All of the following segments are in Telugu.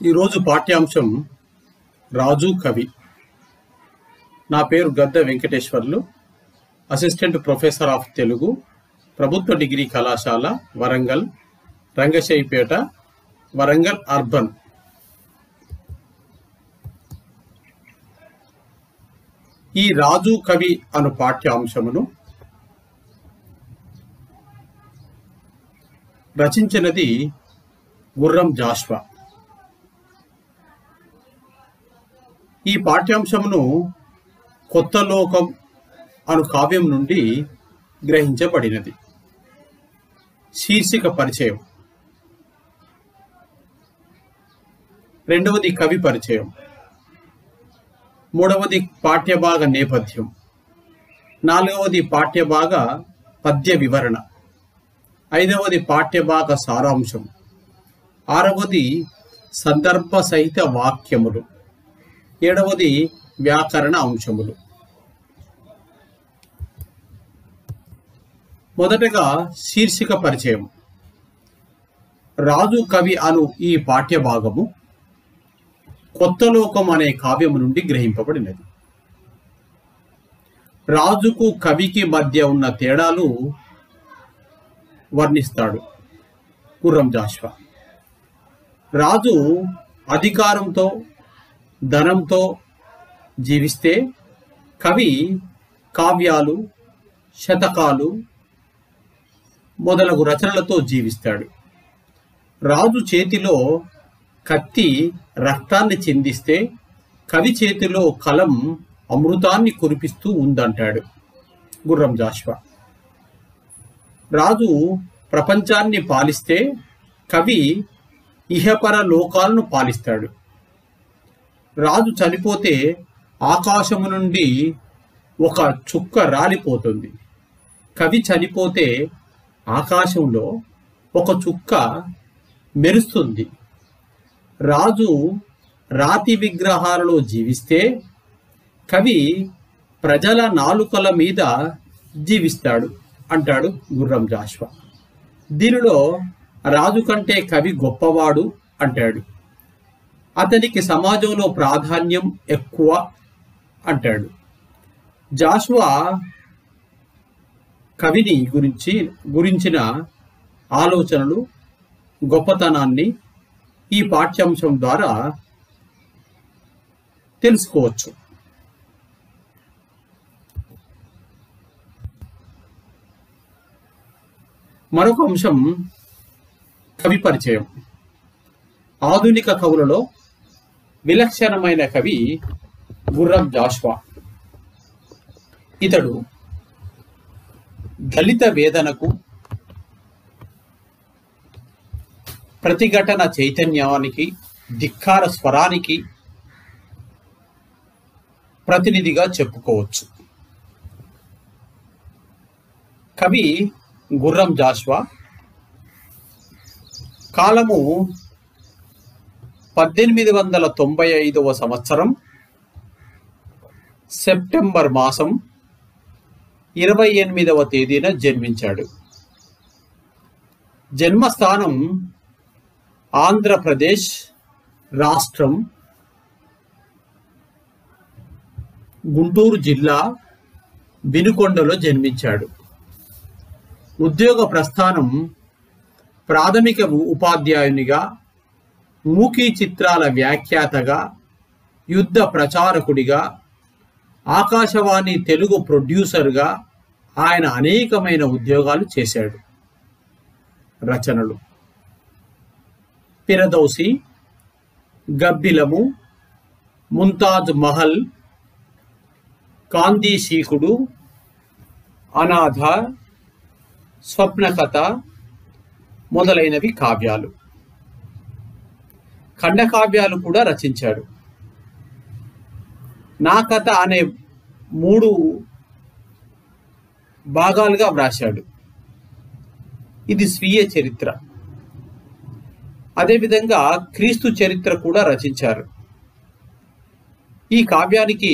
ఈరోజు పాఠ్యాంశం రాజు కవి. నా పేరు గద్ద Venkateswarlu, assistant professor of Telugu, ప్రభుత్వ డిగ్రీ కళాశాల వరంగల్, రంగశయ్యపేట, వరంగల్ అర్బన్. ఈ రాజు కవి అను పాఠ్యాంశమును రచించినది గుర్రం జాషువా. ఈ పాఠ్యాంశమును కొత్త లోకం అను కావ్యం నుండి గ్రహించబడినది. శీర్షిక పరిచయం, రెండవది కవి పరిచయం, మూడవది పాఠ్యభాగ నేపథ్యం, నాలుగవది పాఠ్యభాగ పద్య వివరణ, ఐదవది పాఠ్యభాగ సారాంశం, ఆరవది సందర్భ సహిత వాక్యములు, ఏడవది వ్యాకరణ అంశములు. మొదటగా శీర్షిక పరిచయం. రాజు కవి అను ఈ పాఠ్యభాగము కొత్త లోకం అనే కావ్యము నుండి గ్రహింపబడినది. రాజుకు కవికి మధ్య ఉన్న తేడాలు వర్ణిస్తాడు గుర్రం జాషువా. రాజు అధికారంతో ధనంతో జీవిస్తే కవి కావ్యాలు, శతకాలు మొదలగు రచనలతో జీవిస్తాడు. రాజు చేతిలో కత్తి రక్తాన్ని చిందిస్తే కవి చేతిలో కలం అమృతాన్ని కురిపిస్తూ ఉందంటాడు గుర్రం జాషువా. రాజు ప్రపంచాన్ని పాలిస్తే కవి ఇహపర లోకాలను పాలిస్తాడు. రాజు చనిపోతే ఆకాశము నుండి ఒక చుక్క రాలిపోతుంది. కవి చనిపోతే ఆకాశంలో ఒక చుక్క మెరుస్తుంది. రాజు రాతి విగ్రహాలలో జీవిస్తే కవి ప్రజల నాలుకల మీద జీవిస్తాడు అంటాడు గుర్రం జాషువా. దీనిలో రాజు కంటే కవి గొప్పవాడు అంటాడు. అతనికి సమాజంలో ప్రాధాన్యం ఎక్కువ అంటాడు. జాషువా కవిని గురించిన ఆలోచనలు, గొప్పతనాన్ని ఈ పాఠ్యాంశం ద్వారా తెలుసుకోవచ్చు. మరొక అంశం కవి పరిచయం. ఆధునిక కవులలో విలక్షణమైన కవి గుర్రం జాషువా. ఇతడు దళిత వేదనకు, ప్రతిఘటన చైతన్యానికి, ధిక్కార స్వరానికి ప్రతినిధిగా చెప్పుకోవచ్చు. కవి గుర్రం జాషువా కాలము 1895 సంవత్సరం సెప్టెంబర్ మాసం 28వ తేదీన జన్మించాడు. జన్మస్థానం ఆంధ్రప్రదేశ్ రాష్ట్రం, గుంటూరు జిల్లా వినుకొండలో జన్మించాడు. ఉద్యోగ ప్రస్థానం ప్రాథమిక ఉపాధ్యాయునిగా, మూకీ చిత్రాల వ్యాఖ్యాతగా, యుద్ధ ప్రచారకుడిగా, ఆకాశవాణి తెలుగు ప్రొడ్యూసర్గా ఆయన అనేకమైన ఉద్యోగాలు చేశాడు. రచనలు: పిరదౌసి, గబ్బిలము, ముంతాజ్ మహల్, కాందీశీకుడు, అనాథ, స్వప్నకథ మొదలైనవి కావ్యాలు. ఖండకావ్యాలు కూడా రచించాడు. నా కథ అనే 3 భాగాలుగా వ్రాశాడు. ఇది స్వీయ చరిత్ర. అదేవిధంగా క్రీస్తు చరిత్ర కూడా రచించారు. ఈ కావ్యానికి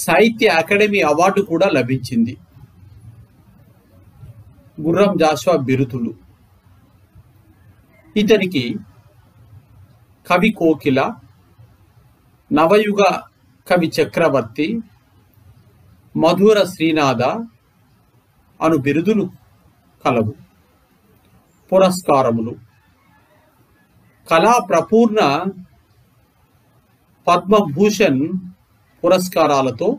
సాహిత్య అకాడమీ అవార్డు కూడా లభించింది. గుర్రం జాషువా బిరుదులు. ఇతనికి కవి కోకిల, నవయుగ కవి చక్రవర్తి, మధుర శ్రీనాథ అను బిరుదులు కలవు. పురస్కారములు: కళా ప్రపూర్ణ పద్మభూషణ్ పురస్కారాలతో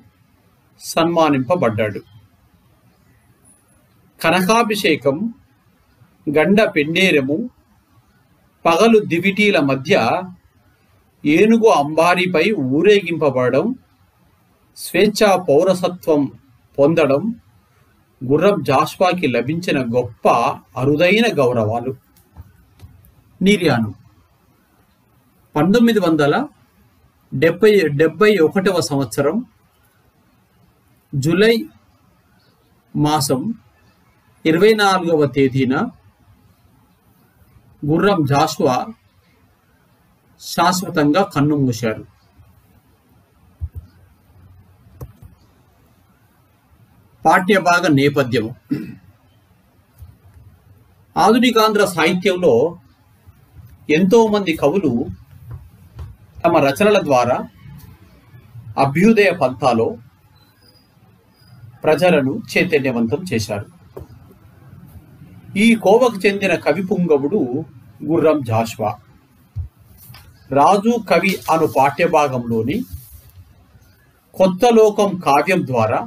సన్మానింపబడ్డాడు. కనకాభిషేకం, గండ పెండేరము, పగలు దివిటీల మధ్య ఏనుగు అంబారీపై ఊరేగింపబడడం, స్వేచ్ఛా పౌరసత్వం పొందడం గుర్రం జాషువాకి లభించిన గొప్ప అరుదైన గౌరవాలు. నిర్యాణం 1971 సంవత్సరం జూలై మాసం 24వ తేదీన గుర్రం జాషువా శాశ్వతంగా కన్నుమూశారు. పాఠ్యభాగ నేపథ్యము: ఆధునికాంధ్ర సాహిత్యంలో ఎంతో మంది కవులు తమ రచనల ద్వారా అభ్యుదయ పంథాలో ప్రజలను చైతన్యవంతం చేశారు. ఈ కోవకు చెందిన కవి పుంగవుడు గుర్రం జాషువా. రాజు కవి అను పాఠ్యభాగంలోని కొత్త లోకం కావ్యం ద్వారా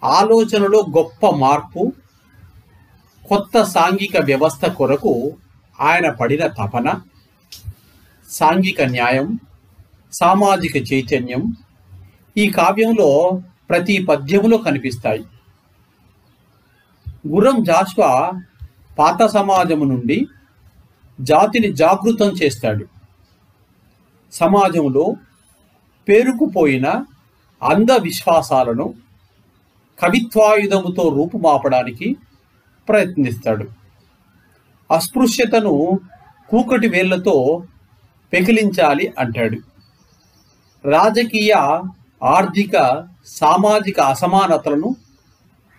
ఆలోచనలో గొప్ప మార్పు, కొత్త సాంఘిక వ్యవస్థ కొరకు ఆయన పడిన తపన, సాంఘిక న్యాయం, సామాజిక చైతన్యం ఈ కావ్యంలో ప్రతి పద్యములో కనిపిస్తాయి. గుర్రం జాషువా పాత సమాజము నుండి జాతిని జాగృతం చేస్తాడు. సమాజంలో పేరుకుపోయిన అంధవిశ్వాసాలను కవిత్వాయుధముతో రూపుమాపడానికి ప్రయత్నిస్తాడు. అస్పృశ్యతను కూకటి వేళ్లతో పెకిలించాలి అంటాడు. రాజకీయ, ఆర్థిక, సామాజిక అసమానతలను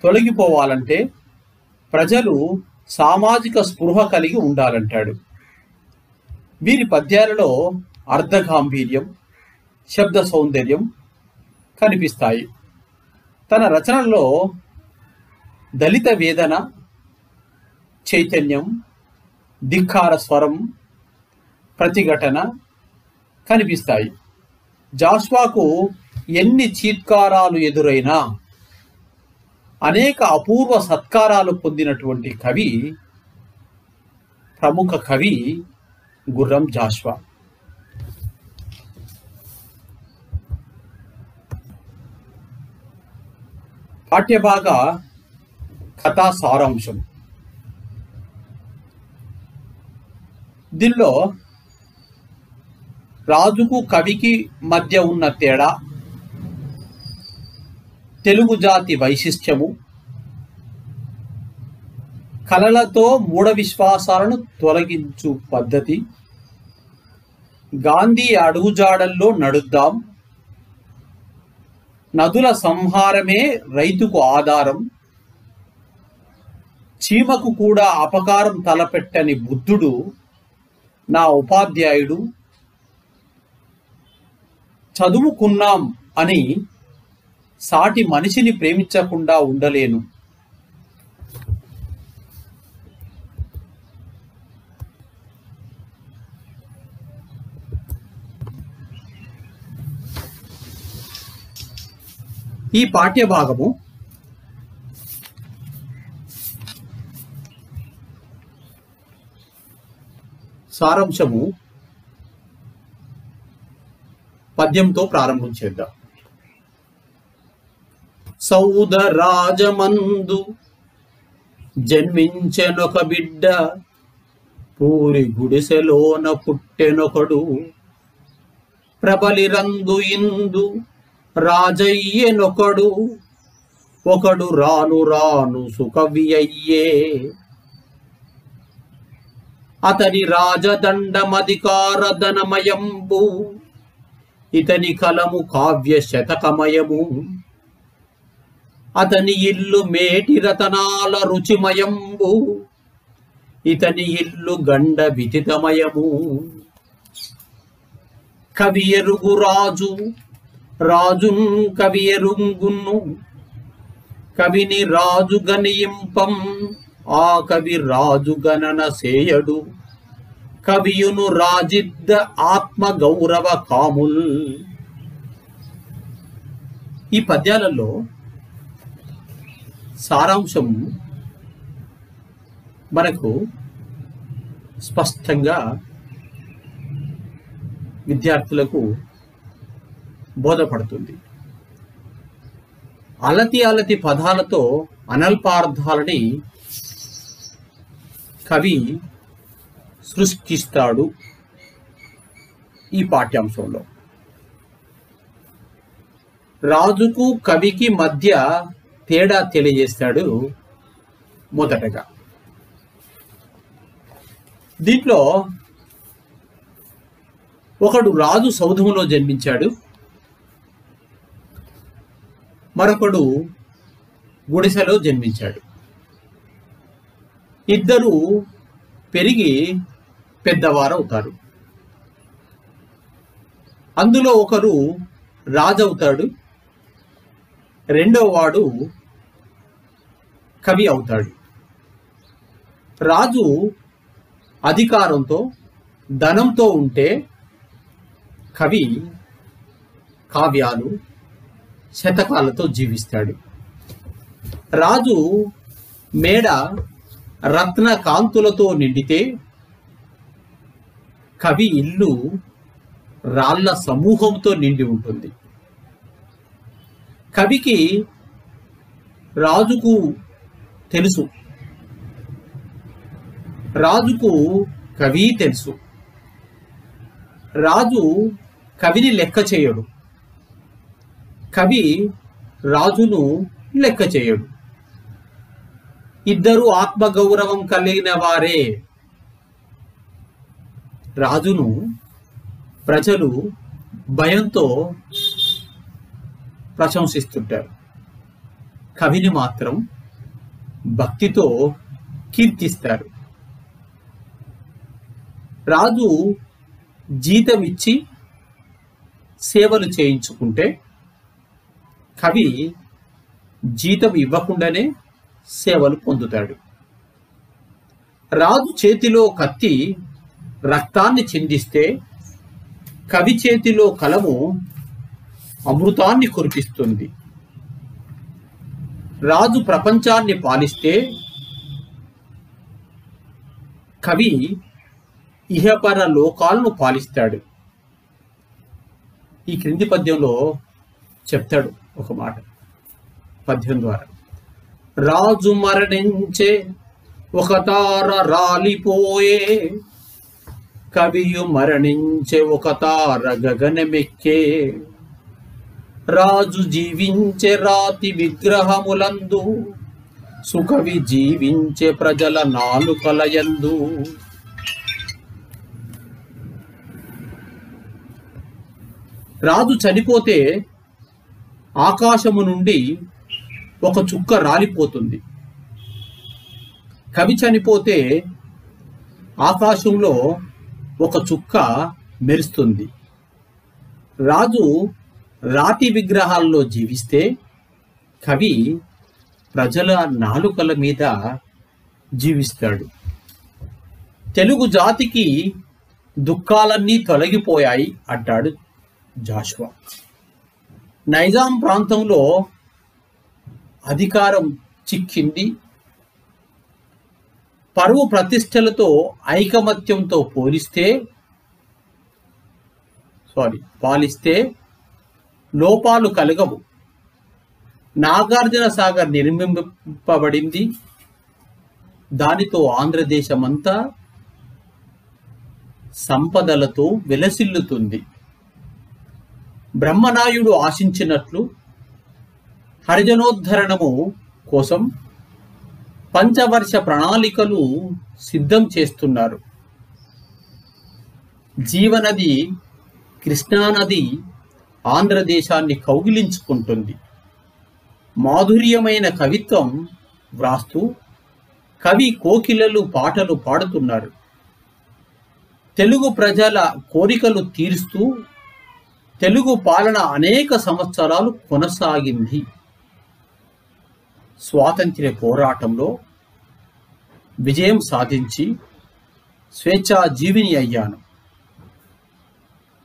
తొలగిపోవాలంటే ప్రజలు సామాజిక స్పృహ కలిగి ఉండాలంటాడు. వీరి పద్యాలలో అర్ధగాంభీర్యం, శబ్ద సౌందర్యం కనిపిస్తాయి. తన రచనల్లో దళిత వేదన, చైతన్యం, ధిక్కార స్వరం, ప్రతిఘటన కనిపిస్తాయి. జాషువాకు ఎన్ని చీత్కారాలు ఎదురైనా అనేక అపూర్వ సత్కారాలు పొందినటువంటి కవి, ప్రముఖ కవి గుర్రం జాషువా. పాఠ్యభాగ కథా సారాంశం: దీనిలో రాజుకు కవికి మధ్య ఉన్న తేడా, తెలుగు జాతి వైశిష్ట్యము, కళలతో మూఢ విశ్వాసాలను తొలగించు పద్ధతి, గాంధీ అడుగుజాడల్లో నడుద్దాం, నదుల సంహారమే రైతుకు ఆధారం, చీమకు కూడా అపకారం తలపెట్టని బుద్ధుడు నా ఉపాధ్యాయుడు, చదువుకున్నాం అని సాటి మనిషిని ప్రేమించకుండా ఉండలేను, ఈ పాఠ్యభాగము సారాంశము పద్యంతో ప్రారంభం చేద్దాం. సౌదరాజమందు జన్మించెనొక బిడ్డ, పూరి గుడిసెలోన పుట్టెనొకడు, ప్రబలిరందు ఇందు రాజయ్యెనొకడు, ఒకడు రాను రాను సుకవి అయ్యే, అతని రాజదండమధికార ధనమయంబు, ఇతని కలము కావ్య శతకమయము, అతని ఇల్లు మేటి రతనాల రుచిమయంబు, ఇతని ఇల్లు గండ విదితమయము. కవి ఎరుగు రాజు రాజున్ కవి ఎరుంగును. కవిని రాజు గనియింపం ఆ కవి రాజు గణన సేయడు. కవియును రాజిద్ద ఆత్మ గౌరవ కాముల్. ఈ పద్యాలలో సారాంశం మనకు స్పష్టంగా విద్యార్థులకు బోధపడుతుంది. అలతి అలతి పదాలతో అనల్పార్థాలని కవి సృష్టిస్తాడు ఈ పాఠ్యాంశంలో. రాజుకు కవికి మధ్య తేడా తెలియజేస్తాడు మొదటగా. దీంట్లో ఒకడు రాజు సౌధంలో జన్మించాడు, మరొకడు గుడిసెలో జన్మించాడు. ఇద్దరు పెరిగి పెద్దవారవుతారు. అందులో ఒకరు రాజు అవుతాడు, రెండవ వాడు కవి అవుతాడు. రాజు అధికారంతో ధనంతో ఉంటే కవి కావ్యాలు శతకాలతో జీవిస్తాడు. రాజు మేడ రత్న కాంతులతో నిండితే కవి ఇల్లు రాళ్ల సమూహంతో నిండి ఉంటుంది. కవికి రాజుకు తెలుసు, రాజుకు కవి తెలుసు. రాజు కవిని లెక్క చేయడు, కవి రాజును లెక్క చేయడు. ఇద్దరు ఆత్మగౌరవం కలిగిన వారే. రాజును ప్రజలు భయంతో ప్రశంసిస్తుంటారు, కవిని మాత్రం భక్తితో కీర్తిస్తారు. రాజు జీతం ఇచ్చి సేవలు చేయించుకుంటే కవి జీతం ఇవ్వకుండానే సేవలు పొందుతాడు. రాజు చేతిలో కత్తి రక్తాన్ని చిందిస్తే కవి చేతిలో కలము అమృతాన్ని కురిపిస్తుంది. రాజు ప్రపంచాన్ని పాలిస్తే కవి ఇహపర లోకాలను పాలిస్తాడు. ఈ క్రింది పద్యంలో చెప్తాడు ఒక మాట పద్యం ద్వారా. రాజు మరణించే ఒక తార రాలిపోయే, కవియు మరణించే ఒక తార గగనమెక్కే. రాజు జీవించే రాతి విగ్రహములందు, సుకవి జీవించే ప్రజల నాలుకలయందు. రాజు చనిపోతే ఆకాశము నుండి ఒక చుక్క రాలిపోతుంది. కవి చనిపోతే ఆకాశంలో ఒక చుక్క మెరుస్తుంది. రాజు రాతి విగ్రహాల్లో జీవిస్తే కవి ప్రజల నాలుకల మీద జీవిస్తాడు. తెలుగు జాతికి దుఃఖాలన్నీ తొలగిపోయాయి అంటాడు జాషువా. నైజాం ప్రాంతంలో అధికారం చిక్కింది. పరువు ప్రతిష్టలతో ఐకమత్యంతో పాలిస్తే లోపాలు కలగవు. నాగార్జున సాగర్ నిర్మింపబడింది. దానితో ఆంధ్రదేశమంతా సంపదలతో విలసిల్లుతుంది. బ్రహ్మనాయుడు ఆశించినట్లు హరిజనోద్ధరణము కోసం పంచవర్ష ప్రణాళికలు సిద్ధం చేస్తున్నారు. జీవనది కృష్ణానది ఆంధ్రదేశాన్ని కౌగిలించుకుంటుంది. మాధుర్యమైన కవిత్వం వ్రాస్తూ కవి కోకిలలు పాటలు పాడుతున్నారు. తెలుగు ప్రజల కోరికలు తీరుస్తూ తెలుగు పాలన అనేక సంవత్సరాలు కొనసాగింది. స్వాతంత్ర్య పోరాటంలో విజయం సాధించి స్వేచ్ఛా జీవిని అయ్యాను.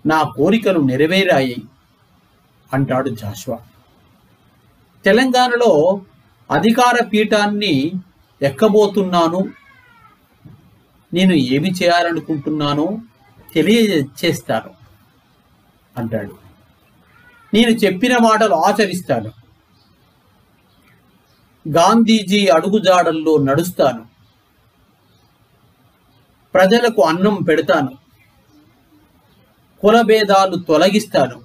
నా కోరికలు నెరవేరాయి అంటాడు జాషువా. తెలంగాణలో అధికార పీఠాన్ని ఎక్కబోతున్నాను, నేను ఏమి చేయాలనుకుంటున్నానో తెలియచేస్తాను అంటాడు. నేను చెప్పిన మాటలు ఆచరిస్తాను, గాంధీజీ అడుగుజాడల్లో నడుస్తాను, ప్రజలకు అన్నం పెడతాను, కులభేదాలు తొలగిస్తాను,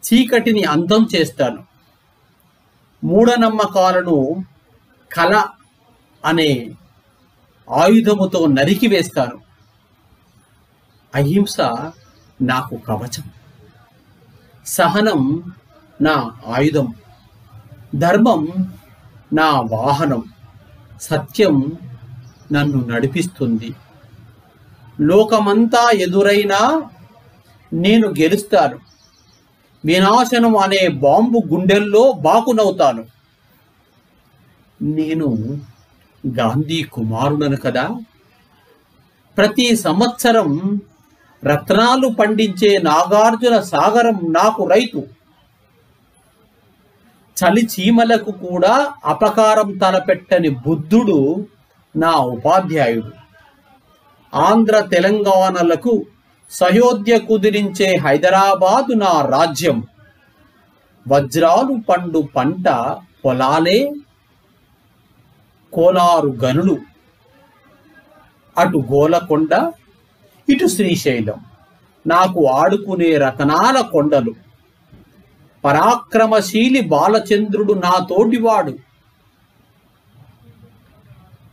చీకటిని అంతం చేస్తాను, మూఢనమ్మకాలను కళ అనే ఆయుధముతో నరికివేస్తాను. అహింస నాకు కవచం, సహనం నా ఆయుధం, ధర్మం నా వాహనం, సత్యం నన్ను నడిపిస్తుంది. లోకమంతా ఎదురైనా నేను గెలుస్తాను. వినాశనం అనే బాంబు గుండెల్లో బాకునవుతాను. నేను గాంధీ కుమారుడను కదా. ప్రతి సంవత్సరం రత్నాలు పండించే నాగార్జున సాగరం నాకు రైతు. చలి చీమలకు కూడా అపకారం తలపెట్టని బుద్ధుడు నా ఉపాధ్యాయుడు. ఆంధ్ర తెలంగాణలకు సయోధ్య కుదిరించే హైదరాబాదు నా రాజ్యం. వజ్రాలు పండు పంట పొలాలే కోలారు గనులు. అటు గోలకొండ, ఇటు శ్రీశైలం నాకు ఆడుకునే రతనాల కొండలు. పరాక్రమశీలి బాలచంద్రుడు నా తోటివాడు.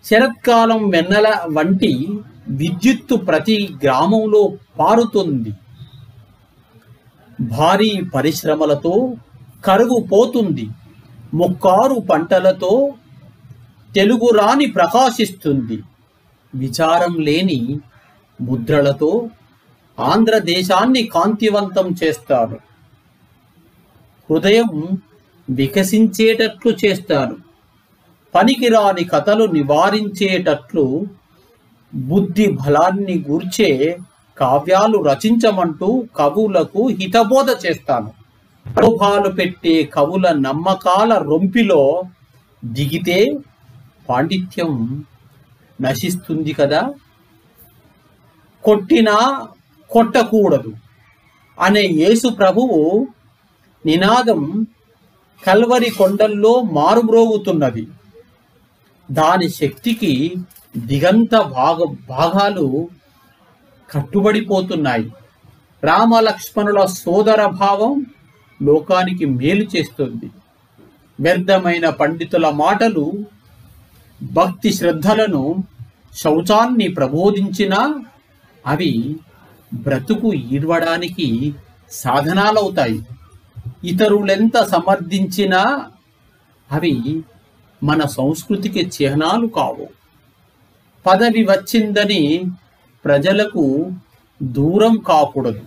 శరత్కాలం వెన్నెల వంటి విద్యుత్తు ప్రతి గ్రామంలో పారుతుంది. భారీ పరిశ్రమలతో కరువు పోతుంది. ముక్కారు పంటలతో తెలుగు రాణి ప్రకాశిస్తుంది. విచారం లేని ముద్రలతో ఆంధ్రదేశాన్ని కాంతివంతం చేస్తారు. హృదయం వికసించేటట్లు చేస్తారు. పనికిరాని కథలు నివారించేటట్లు బుద్ధి బలాన్ని గూర్చే కావ్యాలు రచించమంటూ కవులకు హితబోధ చేస్తాను. లోభాలు పెట్టే కవుల నమ్మకాల రొంపిలో దిగితే పాండిత్యం నశిస్తుంది కదా. కొట్టినా కొట్టకూడదు అనే యేసు ప్రభువు నినాదం కల్వరి కొండల్లో మారుమ్రోగుతున్నది. దాని శక్తికి దిగంత భాగాలు కట్టుబడిపోతున్నాయి. రామలక్ష్మణుల సోదర భావం లోకానికి మేలు చేస్తుంది. వ్యర్థమైన పండితుల మాటలు భక్తి శ్రద్ధలను, శౌచాన్ని ప్రబోధించినా అవి బ్రతుకు ఈడ్వడానికి సాధనాలవుతాయి. ఇతరులెంత సమర్థించినా అవి మన సంస్కృతికి చిహ్నాలు కావు. పదవి వచ్చిందని ప్రజలకు దూరం కాకూడదు.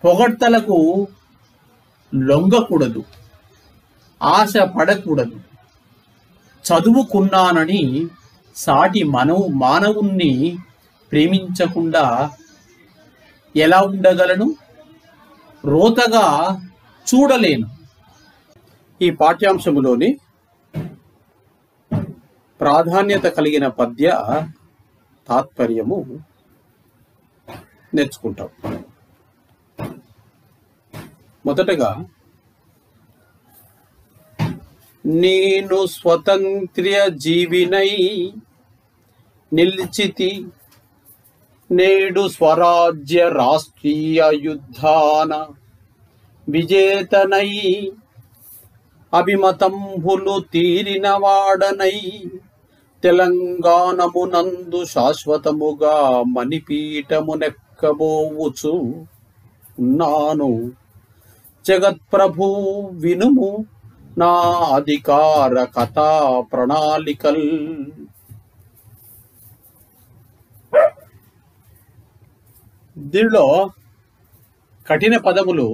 పొగడ్తలకు లొంగకూడదు. ఆశ పడకూడదు. చదువుకున్నానని సాటి మానవుణ్ణి ప్రేమించకుండా ఎలా ఉండగలను? రోతగా చూడలేను. ఈ పాఠ్యాంశములోని ప్రాధాన్యత కలిగిన పద్య తాత్పర్యము నేర్చుకుంటాం. మొదటగా, నేను స్వతంత్ర్య జీవినై నిల్చితి, నేడు స్వరాజ్య రాష్ట్రీయ యుద్ధాన విజేతనై, అభిమతంబులు తీరిన వాడనై, తెలంగాణమునందు శాశ్వతముగా మణిపీఠమునెక్కబోవుచు ఉన్నాను. జగత్ప్రభు వినుము నా అధికార కథా ప్రణాళికల్. దీనిలో కఠిన పదములు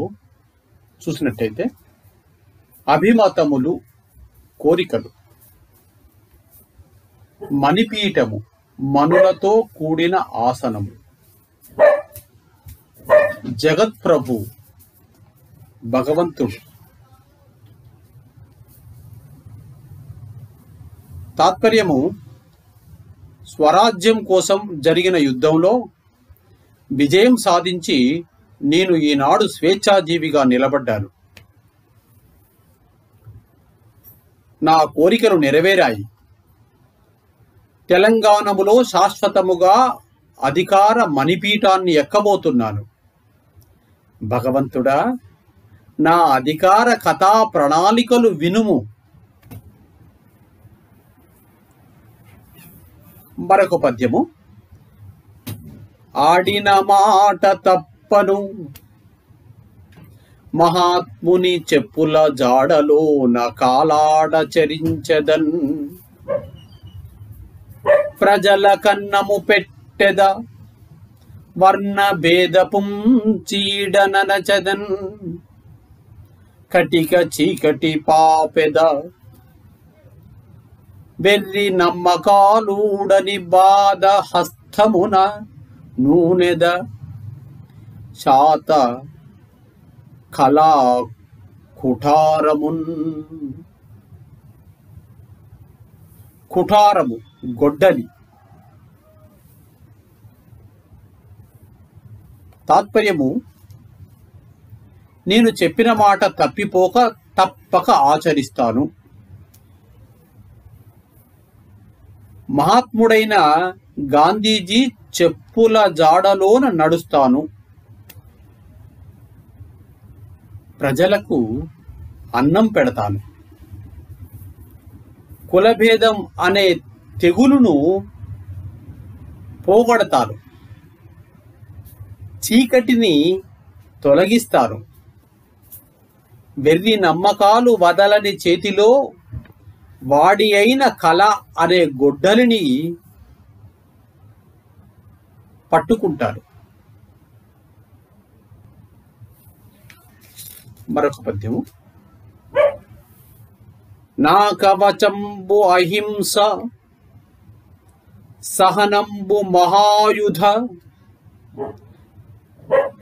చూసినట్టయితే అభిమతములు, కోరికలు, మణిపీఠము, మనులతో కూడిన ఆసనము, జగత్ప్రభు, భగవంతుడు. తాత్పర్యము: స్వరాజ్యం కోసం జరిగిన యుద్ధంలో విజయం సాధించి నేను ఈనాడు స్వేచ్ఛాజీవిగా నిలబడ్డాను. నా కోరికలు నెరవేరాయి. తెలంగాణములో శాశ్వతముగా అధికార మణిపీఠాన్ని ఎక్కబోతున్నాను. భగవంతుడా, నా అధికార కథా ప్రణాళికలు వినుము. మరొక పద్యము: ఆడిన మాట తప్పను, మహాత్ముని చెప్పుల జాడలోన కాలాడ చరించెదన్. ప్రజల కన్నము పెట్టెద, వర్ణ భేదపుం చీడననచదన్. కటిక చీకటి పాపెద, వెర్రి నమ్మకాలూడని బాధ హస్తమున నూనెద. శాత కళా కుఠారమున్. కుఠారము గొడ్డలి. తాత్పర్యము: నేను చెప్పిన మాట తప్పిపోక తప్పక ఆచరిస్తాను. మహాత్ముడైన గాంధీజీ చెప్పుల జాడలోన నడుస్తాను. ప్రజలకు అన్నం పెడతాను. కులభేదం అనే తెగులును పోగొడతాను. చీకటిని తొలగిస్తారు. వెర్రి నమ్మకాలు వదలని చేతిలో వాడి అయిన కళ అనే గొడ్డలిని పట్టుకుంటారు. మరొక పద్యము: నా కవచంబు అహింస, సహనంబు మహాయుధ.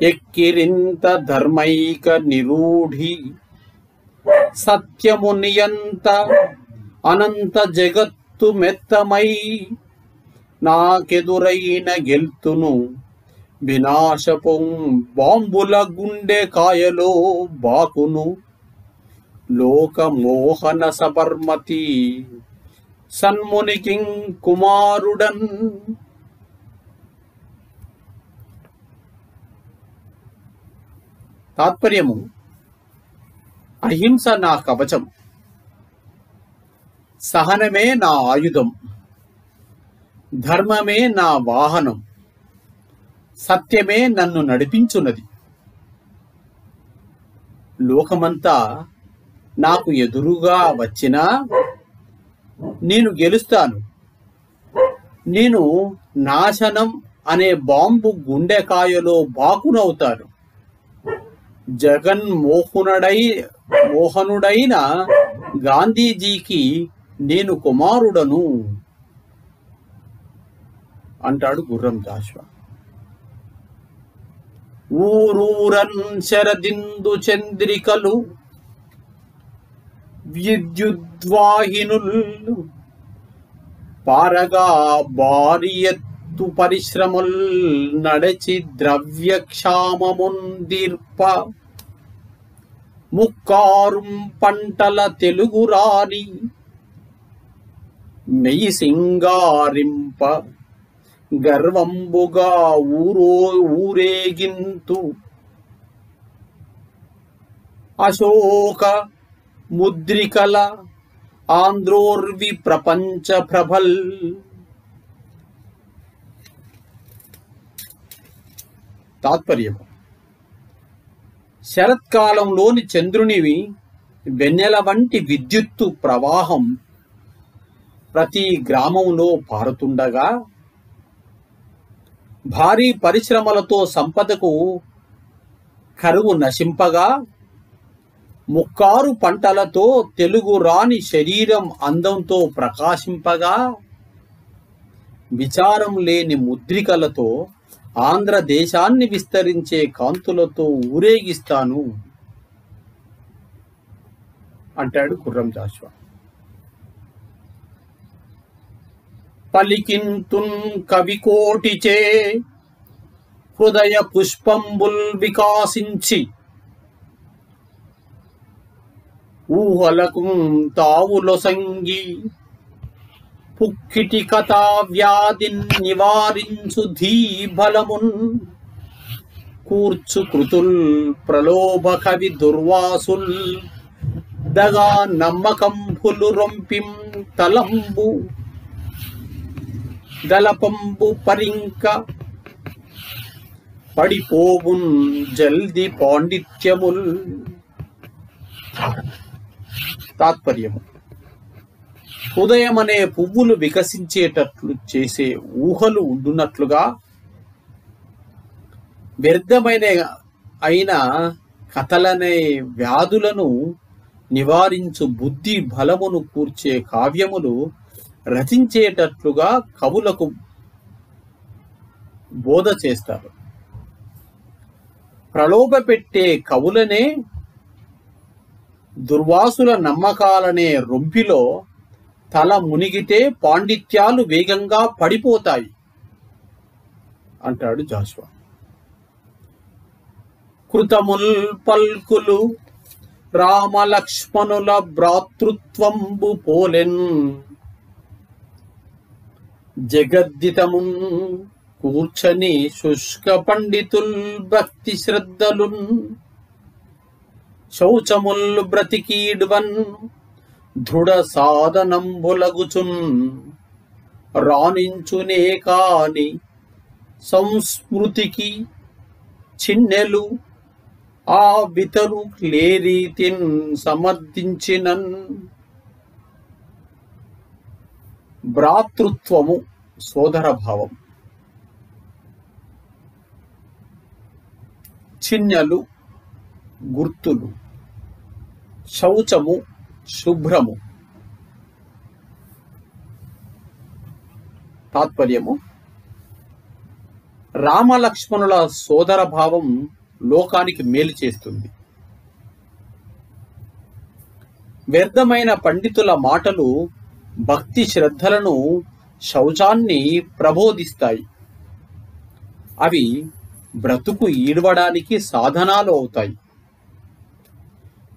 ఎక్కిరింత ధర్మైక నిరూఢి, సత్యము నియంత అనంత జగత్తు మెత్తమై. నాకెదురైన గెల్తును వినాశపు బాంబుల గుండె కాయలో బాకును. లోక మోహన సబర్మతి సన్మునికి కుమారుడన్. తాత్పర్యము: అహింస నా కవచం, సహనమే నా ఆయుధం, ధర్మమే నా వాహనం, సత్యమే నన్ను నడిపించున్నది. లోకమంతా నాకు ఎదురుగా వచ్చినా నేను గెలుస్తాను. నేను నాశనం అనే బాంబు గుండెకాయలో బాకునవుతాను. మోహనుడైన గాంధీజీకి నేను కుమారుడను అంటాడు గుర్రం జాషువా. ఊరూరన్ శరదిందు చంద్రికలు, విద్యుద్వాహినుల్ పారగా భారీ ఎత్తు పరిశ్రమల్ నడచి ద్రవ్యక్షామముందీర్ప. ముక్కారుం పంటల తెలుగు రాని మెయి సింగారింప. గర్వంబుగా ఊరేగింతు అశోక ముద్రికల ఆంధ్రోర్వి ప్రపంచ ప్రభల్. తాత్పర్యం: శరత్కాలంలోని చంద్రునివి వెన్నెల వంటి విద్యుత్తు ప్రవాహం ప్రతి గ్రామంలో పారుతుండగా, భారీ పరిశ్రమలతో సంపదకు కరువు నశింపగా, ముక్కారు పంటలతో తెలుగు రాణి శరీరం అందంతో ప్రకాశింపగా, విచారం లేని ముద్రికలతో ఆంధ్రదేశాన్ని విస్తరించే కాంతులతో ఊరేగిస్తాను అంటాడు గుర్రం జాషువా. పలికింతున్ కవికోటిచే హృదయ పుష్పంబుల్ వికాసించి, ఊహలకు తావులొసంగి పుక్కిటి కథా వ్యాధిన్ నివారించు ధీబలమున్ కూర్చు కృతుల్ ప్రలోభ కవి దుర్వాసుల్ దగా నమ్మకంబులు రొంపిం తలంబు దళపంబు పరింక పడిపోవున్ జల్ది పాండిత్యముల్. తాత్పర్యము: హృదయం అనే పువ్వులు వికసించేటట్లు చేసే ఊహలు ఉండునట్లుగా, వ్యర్థమైన అయిన కథలనే వ్యాధులను నివారించు బుద్ధి బలమును కూర్చే కావ్యములు రచించేటట్లుగా కవులకు బోధ చేస్తారు. ప్రలోభ పెట్టే కవులనే దుర్వాసుల నమ్మకాలనే రొంపిలో తల మునిగితే పాండిత్యాలు వేగంగా పడిపోతాయి అంటాడు జాషువా. కృతముల్ పల్కులు రామలక్ష్మణుల భ్రాతృత్వంబు పోలెన్, జగద్దితమున్ కూర్చని శుష్క పండితుల్ భక్తి శ్రద్ధలున్, శౌచముల్ బ్రతికీడ్వన్ దృఢ సాధనంబులగుచున్, రాణించునే కాని సంస్మృతికి చిన్నెలు ఆ వితరు లేరీతిన్ సమర్థించినన్. భ్రాతృత్వము సోదర భావం, చిన్నెలు గుర్తులు, శౌచము శుభ్రము. తాత్పర్యము: రామలక్ష్మణుల సోదర భావం లోకానికి మేలు చేస్తుంది. వ్యర్థమైన పండితుల మాటలు భక్తి శ్రద్ధలను, శౌచాన్ని ప్రబోధిస్తాయి. అవి బ్రతుకు ఈడవడానికి సాధనాలు అవుతాయి.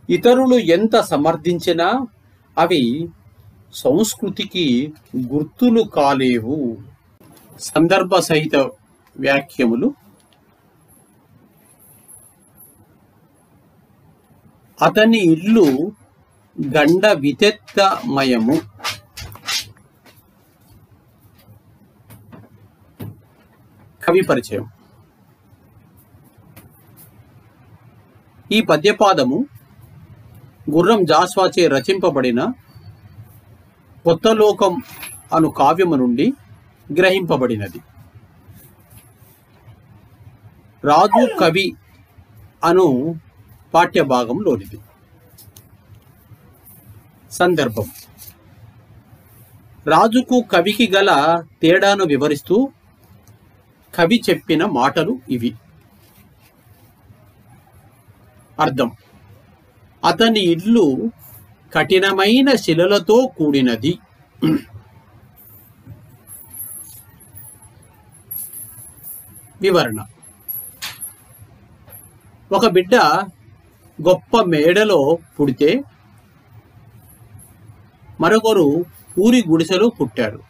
ఇతరులు ఎంత సమర్థించినా అవి సంస్కృతికి గుర్తులు కాలేవు. సందర్భ సహిత వ్యాఖ్యములు: అతని ఇల్లు గండ వితెత్తమయము. కవి పరిచయం. ఈ పద్యపాదము గుర్రం జాషువాచే రచింపబడిన కొత్త లోకం అను కావ్యము నుండి గ్రహింపబడినది. రాజు కవి అను పాఠ్యభాగంలోనిది. సందర్భం: రాజుకు కవికి గల తేడాను వివరిస్తూ కవి చెప్పిన మాటలు ఇవి. అర్థం: అతని ఇల్లు కఠినమైన శిలలతో కూడినది. వివరణ: ఒక బిడ్డ గొప్ప మేడలో పుడితే మరొకరు పూరి గుడిసెలో పుట్టారు.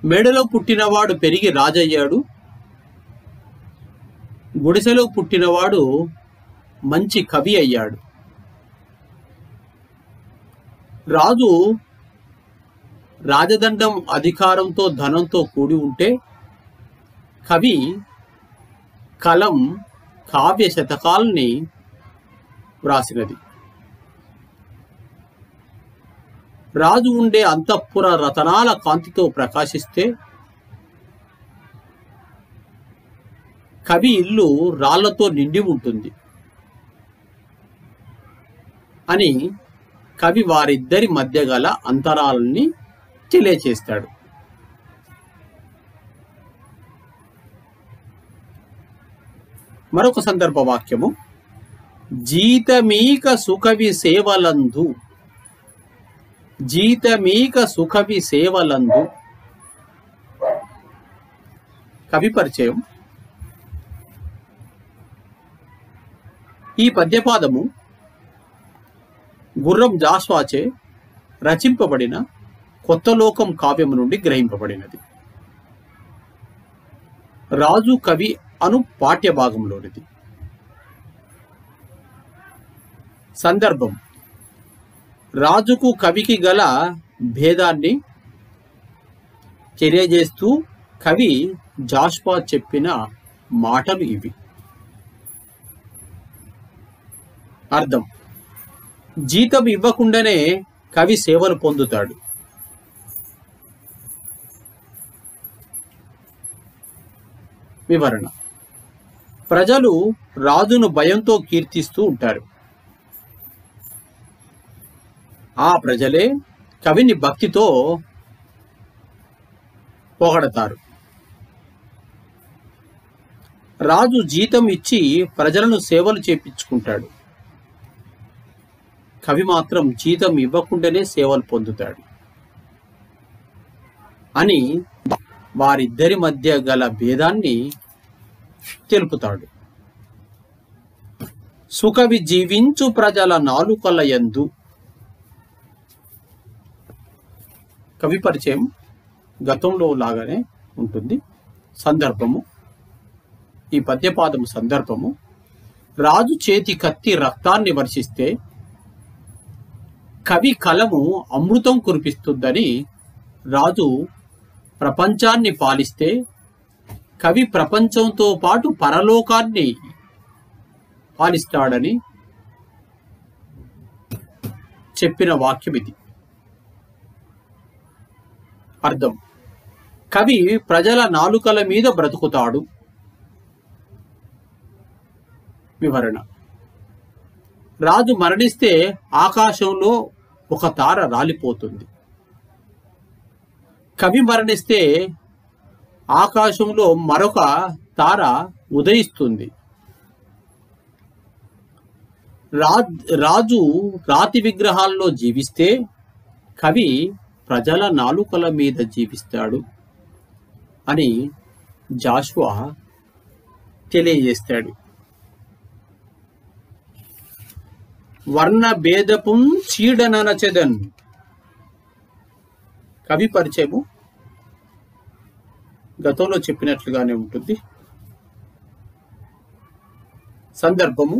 మేడలో పుట్టినవాడు పెరిగి రాజయ్యాడు. గుడిసెలో పుట్టినవాడు మంచి కవి అయ్యాడు. రాజు రాజదండం అధికారంతో ధనంతో కూడి ఉంటే, కవి కలం కావ్య శతకాల్ని వ్రాసినది. రాజు ఉండే అంతఃపుర రతనాల కాంతితో ప్రకాశిస్తే కవి ఇల్లు రాళ్లతో నిండి ఉంటుంది అని కవి వారిద్దరి మధ్య గల అంతరాలని తెలియచేస్తాడు. మరొక సందర్భ వాక్యము, జీతమీక సుకవి సేవలందు, జీతమీక సుకవి సేవలందు. కవి పరిచయం. ఈ పద్యపాదము గుర్రం జాస్వాచే రచింపబడిన కొత్త లోకం కావ్యము నుండి గ్రహింపబడినది. రాజు కవి అను పాఠ్యభాగంలోనిది. సందర్భం, రాజుకు కవికి గల భేదాన్ని తెలియజేస్తూ కవి జాస్వా చెప్పిన మాటలు ఇవి. అర్థం, జీతం ఇవ్వకుండానే కవి సేవలు పొందుతాడు. వివరణ, ప్రజలు రాజును భయంతో కీర్తిస్తూ ఉంటారు. ఆ ప్రజలే కవిని భక్తితో పొగడతారు. రాజు జీతం ఇచ్చి ప్రజలను సేవలు చేపించుకుంటాడు. కవి మాత్రం జీతం ఇవ్వకుండానే సేవలు పొందుతాడు అని వారిద్దరి మధ్య గల భేదాన్ని తెలుపుతాడు. సుకవి జీవించు ప్రజల నాలుకల యందు. కవి పరిచయం గతంలో లాగానే ఉంటుంది. సందర్భము, ఈ పద్యపాదము సందర్భము, రాజు చేతి కత్తి రక్తాన్ని వర్షిస్తే కవి కలము అమృతం కురిపిస్తుందని రాజు ప్రపంచాన్ని పాలిస్తే కవి ప్రపంచంతో పాటు పరలోకాన్ని పాలిస్తాడని చెప్పిన వాక్యం ఇది. అర్థం, కవి ప్రజల నాలుకల మీద బ్రతుకుతాడు. వివరణ, రాజు మరణిస్తే ఆకాశంలో ఒక తార రాలిపోతుంది. కవి మరణిస్తే ఆకాశంలో మరొక తార ఉదయిస్తుంది. రాజు రాతి విగ్రహాల్లో జీవిస్తే కవి ప్రజల నాలుకల మీద జీవిస్తాడు అని జాషువా తెలియజేస్తాడు. వర్ణ భేదపుం చీడననచెదన్. కవి పరిచయము గతంలో చెప్పినట్లుగానే ఉంటుంది. సందర్భము,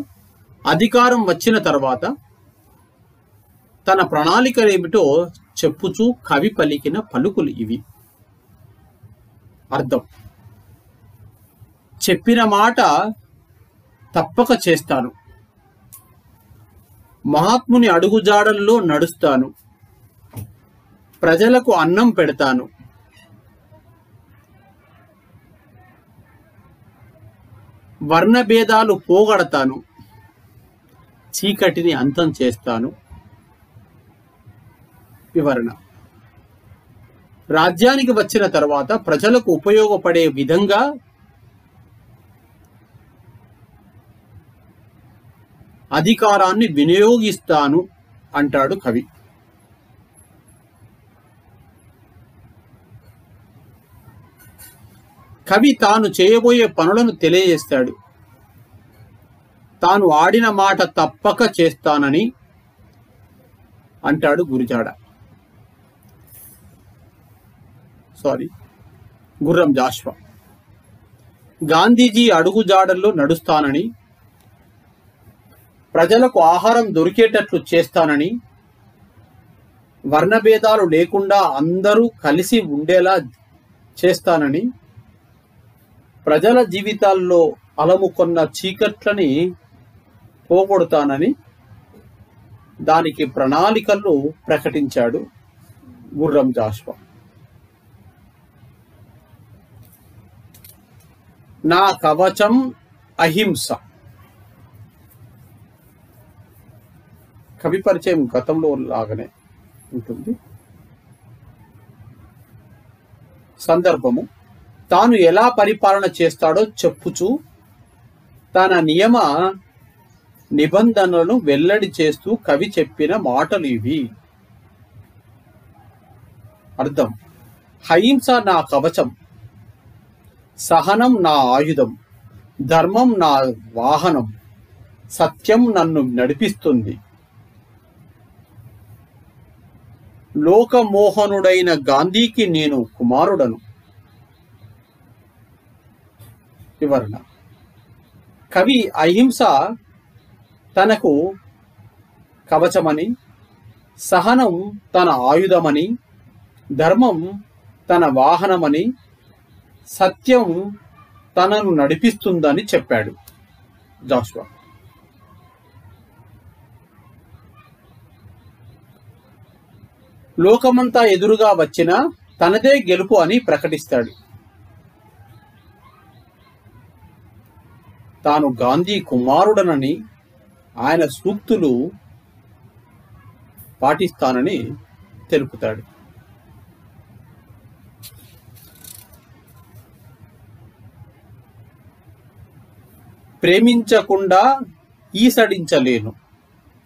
అధికారం వచ్చిన తర్వాత తన ప్రణాళికలేమిటో చెప్పుచూ కవి పలికిన పలుకులు ఇవి. అర్థం, చెప్పిన మాట తప్పక చేస్తాను, మహాత్ముని అడుగుజాడల్లో నడుస్తాను, ప్రజలకు అన్నం పెడతాను, వర్ణభేదాలు పోగొడతాను, చీకటిని అంతం చేస్తాను. వివరణ, రాజ్యానికి వచ్చిన తర్వాత ప్రజలకు ఉపయోగపడే విధంగా అధికారాన్ని వినియోగిస్తాను అంటాడు కవి. కవి తాను చేయబోయే పనులను తెలియజేస్తాడు. తాను ఆడిన మాట తప్పక చేస్తానని అంటాడు గుర్రం జాషువా. గాంధీజీ అడుగుజాడల్లో నడుస్తానని, ప్రజలకు ఆహారం దొరికేటట్లు చేస్తానని, వర్ణభేదాలు లేకుండా అందరూ కలిసి ఉండేలా చేస్తానని, ప్రజల జీవితాల్లో అలముకొన్న చీకట్లని పోగొడతానని దానికి ప్రణాళికలు ప్రకటించాడు గుర్రం జాషువా. నా కవచం అహింస. కవి పరిచయం గతంలో లాగానే ఉంటుంది. సందర్భము: తాను ఎలా పరిపాలన చేస్తాడో చెప్పుచూ తన నియమ నిబంధనలను వెల్లడి చేస్తూ కవి చెప్పిన మాటలు ఇవి. అర్థం: అహింస నా కవచం, సహనం నా ఆయుధం, ధర్మం నా వాహనం, సత్యం నన్ను నడిపిస్తుంది. లోకమోహనుడైన గాంధీకి నేను కుమారుడను. వివరణ: కవి అహింస తనకు కవచమని, సహనం తన ఆయుధమని, ధర్మం తన వాహనమని, సత్యం తనను నడిపిస్తుందని చెప్పాడు జాషువా. లోకమంతా ఎదురుగా వచ్చినా తనదే గెలుపు అని ప్రకటిస్తాడు. తాను గాంధీ కుమారుడనని, ఆయన సూక్తులు పాటిస్తానని తెలుపుతాడు. ప్రేమించకుండా ఈసడించలేను.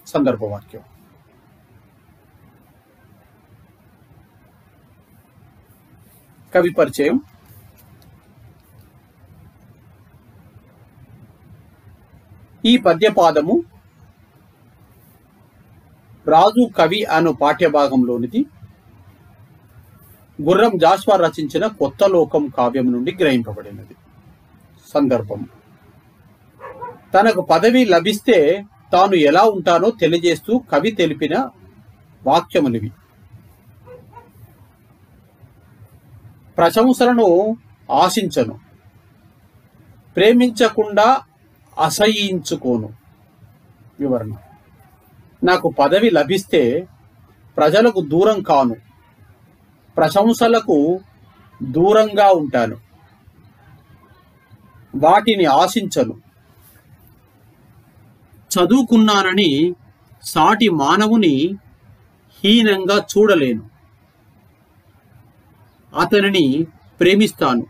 సందర్భవాక్యం. కవి పరిచయం: ఈ పద్యపాదము రాజు కవి అను పాఠ్యభాగంలోనిది. గుర్రం జాషువా రచించిన కొత్త లోకం కావ్యం నుండి గ్రహింపబడినది. సందర్భం: తనకు పదవి లభిస్తే తాను ఎలా ఉంటానో తెలియజేస్తూ కవి తెలిపిన వాక్యములివి. ప్రశంసలను ఆశించను, ప్రేమించకుండా అసహ్యించుకోను. వివరణ: నాకు పదవి లభిస్తే ప్రజలకు దూరం కాను, ప్రశంసలకు దూరంగా ఉంటాను, వాటిని ఆశించను. చదువుకున్నానని సాటి మానవుని హీనంగా చూడలేను, అతనిని ప్రేమిస్తాను.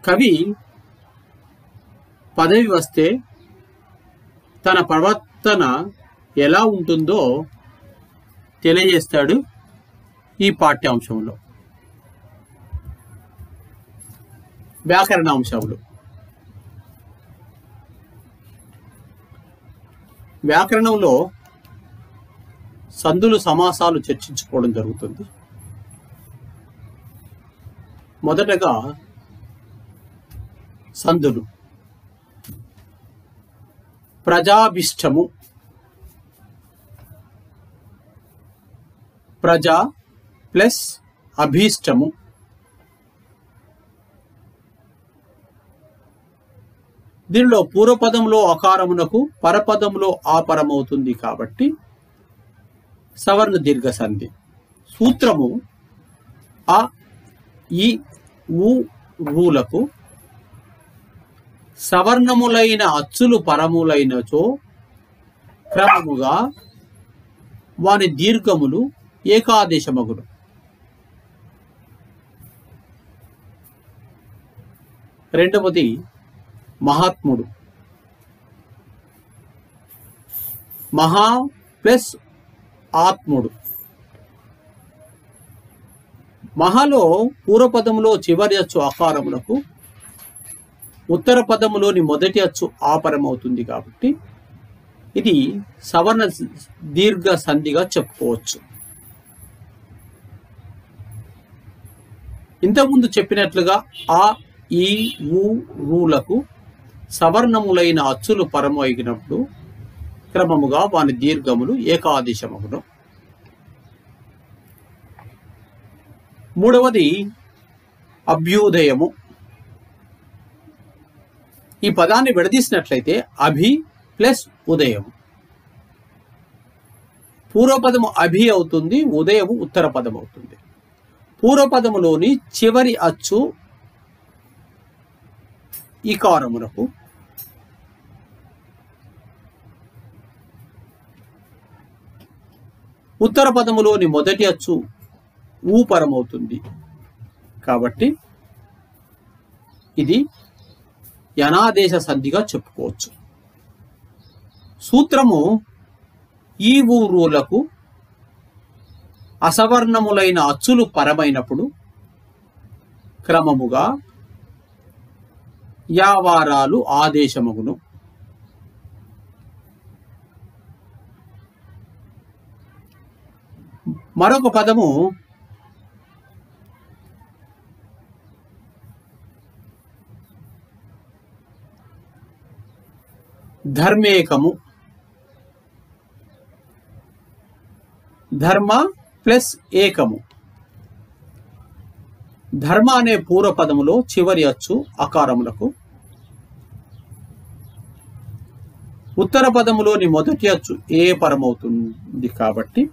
కవి పదవి వస్తే తన ప్రవర్తన ఎలా ఉంటుందో తెలియజేస్తాడు ఈ పాఠ్యాంశంలో. వ్యాకరణాంశాలు. వ్యాకరణంలో సందులు సమాసాలు చర్చించుకోవడం జరుగుతుంది. మొదటగా సందులు. ప్రజాభిష్టము. ప్రజా ప్లస్ అభీష్టము. దీనిలో పూర్వపదంలో అకారమునకు పరపదంలో ఆపరమవుతుంది కాబట్టి సవర్ణ దీర్ఘ సంధి. సూత్రము: అ, ఇ, ఉ, ఊలకు సవర్ణములైన అచ్చులు పరములైనచో క్రమముగా వాని దీర్ఘములు ఏకాదేశమగును. రెండవది మహాత్ముడు. మహా ప్లస్ ఆత్ముడు. మహాలో పూర్వపదములో చివరి అచ్చు అకారములకు, ఉత్తర పదములోని మొదటి అచ్చు ఆపరమవుతుంది కాబట్టి ఇది సవర్ణ దీర్ఘ సంధిగా చెప్పుకోవచ్చు. ఇంతకుముందు చెప్పినట్లుగా ఆ, ఈ, ఊ, ఊలకు సవర్ణములైన అచ్చులు పరము అయినప్పుడు క్రమముగా వాని దీర్ఘములు ఏకాదేశమగును. మూడవది అభ్యుదయము. ఈ పదాన్ని విడదీసినట్లయితే అభి ప్లస్ ఉదయం. పూర్వపదము అభి అవుతుంది, ఉదయము ఉత్తర పదం అవుతుంది. పూర్వపదములోని చివరి అచ్చు ఈకారమునకు, ఉత్తర పదములోని మొదటి అచ్చు ఊపరమవుతుంది. కాబట్టి ఇది యనాదేశ సంధిగా చెప్పుకోవచ్చు. సూత్రము ఈ ఊరులకు అసవర్ణములైన అచ్చులు పరమైనప్పుడు క్రమముగా యావారాలు ఆదేశమగును. మరొక పదము ధర్మేకము. ధర్మ ప్లస్ ఏకము. ధర్మ అనే పూర్వపదములో చివరి అచ్చు అకారములకు, ఉత్తర పదములోని మొదటి అచ్చు ఏ పరమవుతుంది. కాబట్టి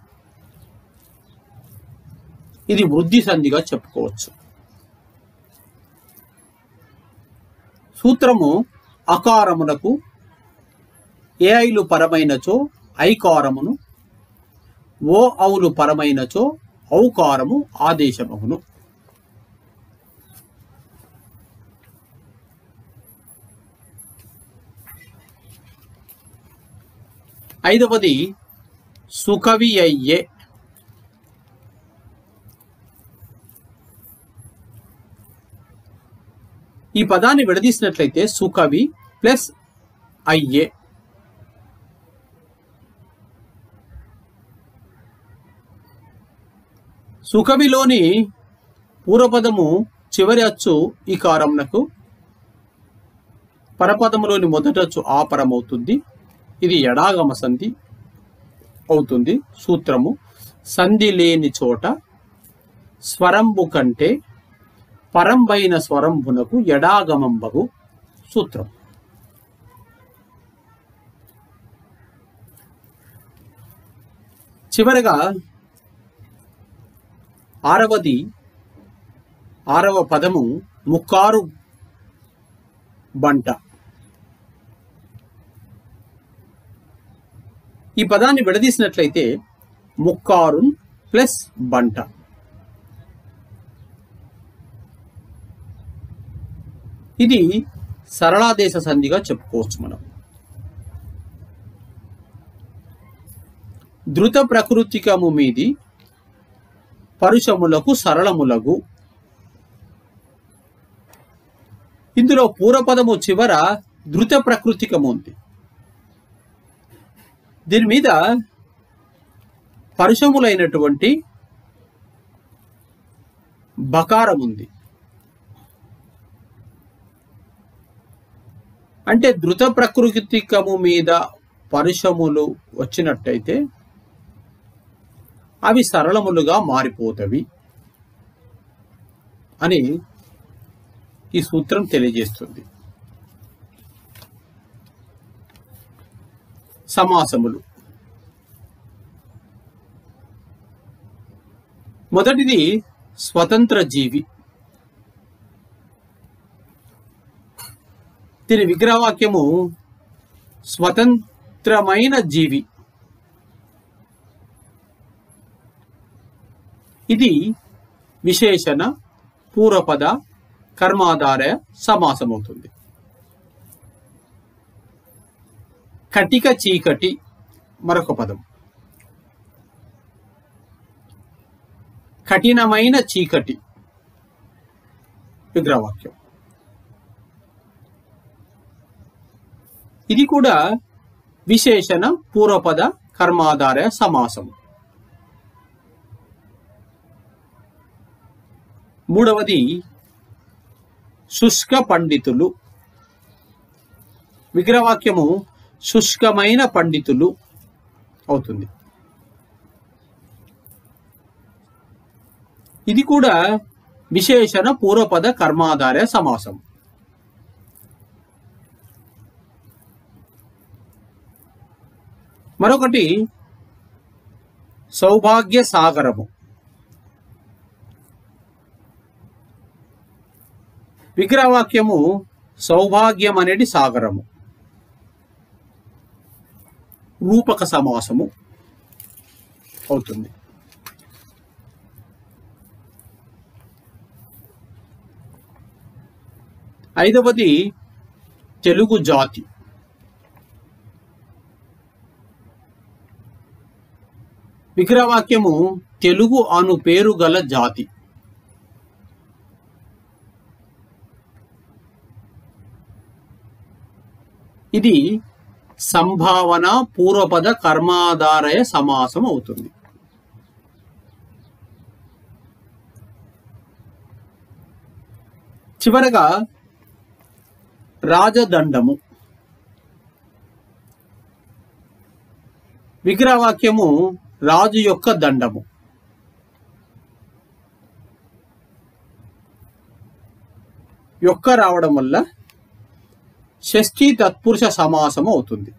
ఇది వృద్ధి సంధిగా చెప్పుకోవచ్చు. సూత్రము అకారములకు ఏ ఐలు పరమైనచో ఐకారమును, ఓ ఔలు పరమైనచో ఔకారము ఆదేశమగును. ఐదవది సుకవి అయ్యే. ఈ పదాన్ని విడదీసినట్లయితే సుకవి ప్లస్ అయ్యే. సుకవిలోని పూర్వపదము చివరి అచ్చు ఈ కారమునకు, పరపదములోని మొదటి అచ్చు ఆపరమవుతుంది. ఇది ఎడాగమ సంధి అవుతుంది. సూత్రము సంధి లేని చోట స్వరంబు కంటే పరంబైన స్వరంబునకు ఎడాగమంబగు. సూత్రం. చివరగా ఆరవ పదము ముక్కారు బంట. ఈ పదాన్ని విడదీసినట్లయితే ముక్కారు ప్లస్ బంట. ఇది సరళాదేశ సంధిగా చెప్పుకోవచ్చు మనం. ధృత ప్రకృతికము మీది పరుషములకు సరళములగు. ఇందులో పూర్వపదము చివర ధృత ప్రకృతికము ఉంది. దీని మీద పరుషములైనటువంటి బకారం ఉంది. అంటే ధృత ప్రకృతికము మీద పరుషములు వచ్చినట్టయితే అవి సరళములుగా మారిపోతవి అని ఈ సూత్రం తెలియజేస్తుంది. సమాసములు. మొదటిది స్వతంత్ర జీవి. దీని విగ్రహవాక్యము స్వతంత్రమైన జీవి. ఇది విశేషణ పూర్వపద కర్మాధారయ సమాసమవుతుంది. కటిక చీకటి మరొక పదం. కఠినమైన చీకటి విగ్రహవాక్యం. ఇది కూడా విశేషణ పూర్వపద కర్మాధారయ సమాసం. మూడవది శుష్క పండితులు. విగ్రహవాక్యము శుష్కమైన పండితులు అవుతుంది. ఇది కూడా విశేషణ పూర్వపద కర్మాధారయ సమాసం. మరొకటి సౌభాగ్య సాగరము. విగ్రహవాక్యము సౌభాగ్యం అనేది సాగరము. రూపక సమాసము అవుతుంది. ఐదవది తెలుగు జాతి. విగ్రహవాక్యము తెలుగు అను పేరు గల జాతి. ఇది సంభావన పూర్వపద కర్మాధారయ సమాసం అవుతుంది. చివరగా రాజదండము. విగ్రహవాక్యము రాజు యొక్క దండము. యొక్క రావడం వల్ల షష్ఠీ తత్పురుష సమాసము అవుతుంది.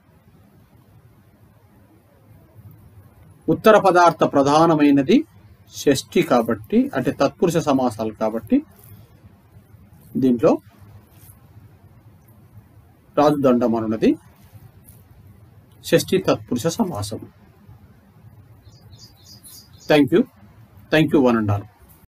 ఉత్తర పదార్థ ప్రధానమైనది షష్ఠి కాబట్టి, అంటే తత్పురుష సమాసాలు కాబట్టి దీంట్లో రాజుదండం అనున్నది షష్ఠీ తత్పురుష సమాసం. Thank you one and all.